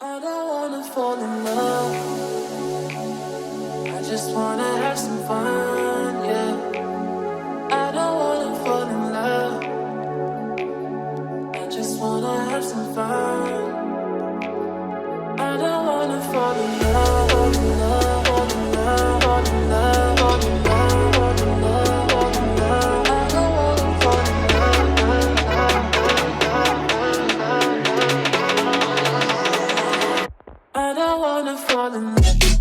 I don't wanna fall in love. I just wanna have some fun, yeah. I don't wanna fall in love. I just wanna have some fun. I don't wanna fall in love, fall in love, fall in love, fall in love, fall in love, fall in love, fall in love. I don't wanna fall in love. I don't wanna fall in love.